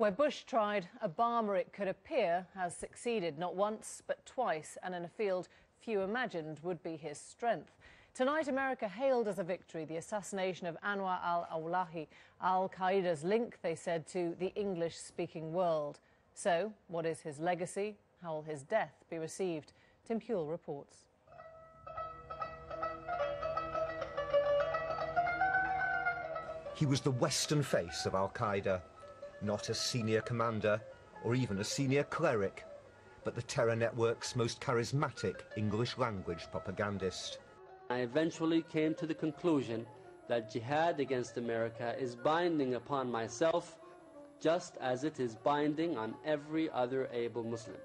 Where Bush tried, Obama, it could appear, has succeeded not once but twice, and in a field few imagined would be his strength. Tonight, America hailed as a victory the assassination of Anwar al-Awlaki, al-Qaeda's link, they said, to the English-speaking world. So, what is his legacy? How will his death be received? Tim Huell reports. He was the Western face of al-Qaeda, not a senior commander or even a senior cleric, but the terror network's most charismatic English-language propagandist. I eventually came to the conclusion that jihad against America is binding upon myself just as it is binding on every other able Muslim.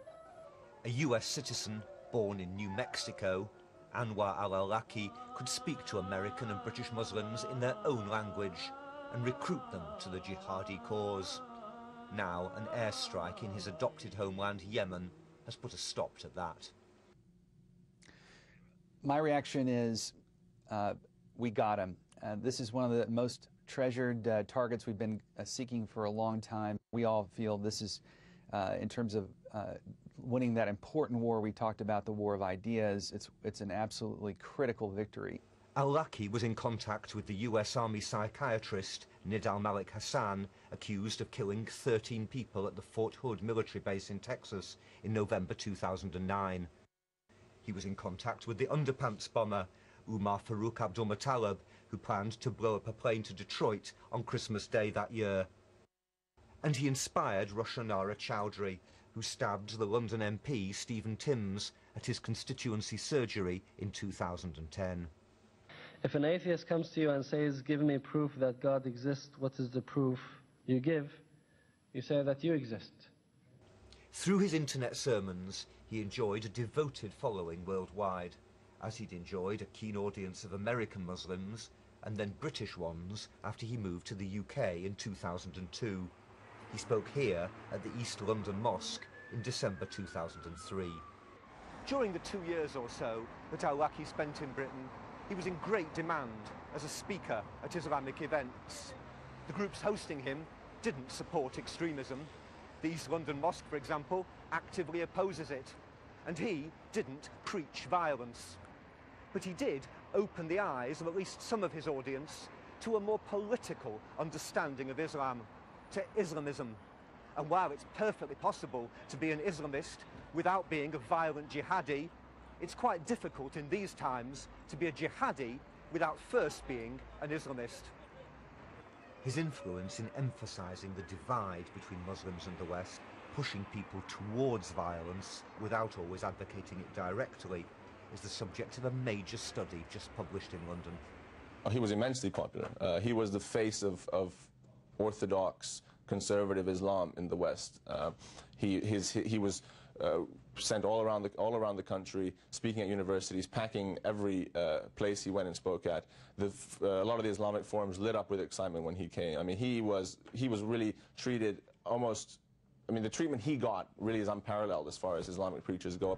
A US citizen born in New Mexico, Anwar al-Awlaki could speak to American and British Muslims in their own language and recruit them to the jihadi cause. Now, an airstrike in his adopted homeland, Yemen, has put a stop to that. My reaction is, we got him. This is one of the most treasured targets we've been seeking for a long time. We all feel this is, in terms of winning that important war we talked about, the war of ideas, it's an absolutely critical victory. Al-Awlaki was in contact with the US Army psychiatrist Nidal Malik Hassan, accused of killing 13 people at the Fort Hood military base in Texas in November 2009. He was in contact with the underpants bomber Umar Farouk Abdul-Muttalib, who planned to blow up a plane to Detroit on Christmas Day that year. And he inspired Roshanara Chowdhury, who stabbed the London MP Stephen Timms at his constituency surgery in 2010. If an atheist comes to you and says, "Give me proof that God exists," what is the proof you give? You say that you exist. Through his internet sermons, he enjoyed a devoted following worldwide, as he'd enjoyed a keen audience of American Muslims and then British ones after he moved to the UK in 2002. He spoke here at the East London Mosque in December 2003. During the 2 years or so that al-Awlaki spent in Britain, he was in great demand as a speaker at Islamic events. The groups hosting him didn't support extremism. The East London Mosque, for example, actively opposes it. And he didn't preach violence. But he did open the eyes of at least some of his audience to a more political understanding of Islam, to Islamism. And while it's perfectly possible to be an Islamist without being a violent jihadi, it's quite difficult in these times to be a jihadi without first being an Islamist. His influence in emphasizing the divide between Muslims and the West, pushing people towards violence without always advocating it directly, is the subject of a major study just published in London. He was immensely popular. He was the face of orthodox conservative Islam in the West. He was sent all around the country, speaking at universities, packing every place he went and spoke at. A lot of the Islamic forums lit up with excitement when he came. I mean, he was really treated almost. I mean, the treatment he got really is unparalleled as far as Islamic preachers go.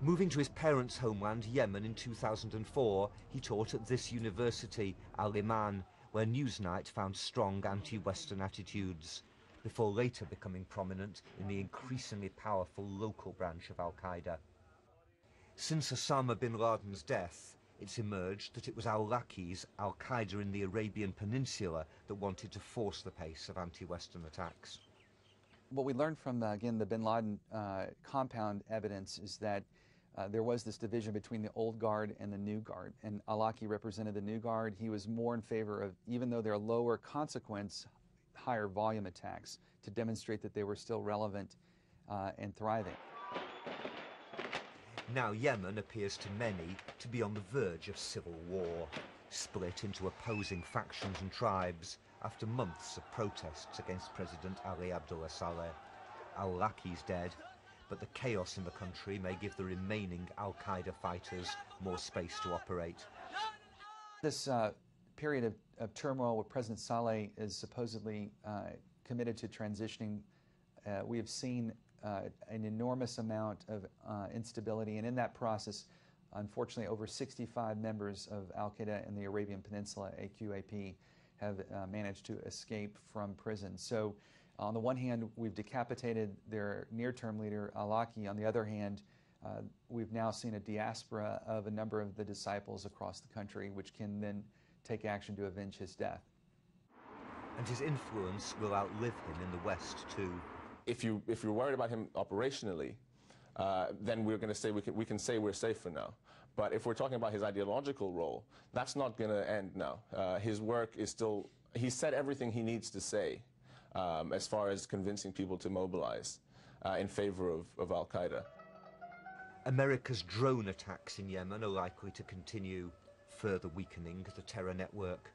Moving to his parents' homeland, Yemen, in 2004, he taught at this university, Al-Iman, where Newsnight found strong anti-Western attitudes, before later becoming prominent in the increasingly powerful local branch of al-Qaeda. Since Osama bin Laden's death, it's emerged that it was al-Awlaki's al-Qaeda in the Arabian Peninsula that wanted to force the pace of anti-Western attacks. What we learned from, again, the bin Laden compound evidence is that there was this division between the old guard and the new guard, and al-Awlaki represented the new guard. He was more in favor of, even though they're lower consequence, higher volume attacks, to demonstrate that they were still relevant and thriving. Now Yemen appears to many to be on the verge of civil war, split into opposing factions and tribes after months of protests against President Ali Abdullah Saleh. Al-Awlaki's dead, but the chaos in the country may give the remaining al-Qaeda fighters more space to operate. This period of turmoil where President Saleh is supposedly committed to transitioning, we have seen an enormous amount of instability, and in that process, unfortunately, over 65 members of al-Qaeda in the Arabian Peninsula, AQAP, have managed to escape from prison. So On the one hand, we've decapitated their near-term leader, al-Awlaki. On the other hand, we've now seen a diaspora of a number of the disciples across the country, which can then take action to avenge his death. And his influence will outlive him in the West too. If you're worried about him operationally, then we're going to say we can say we're safe for now. But if we're talking about his ideological role, that's not going to end now. His work is still, he's said everything he needs to say as far as convincing people to mobilize in favor of al-Qaeda. America's drone attacks in Yemen are likely to continue, further weakening the terror network.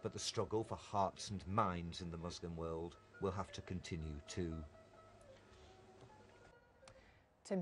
But the struggle for hearts and minds in the Muslim world will have to continue too. Tim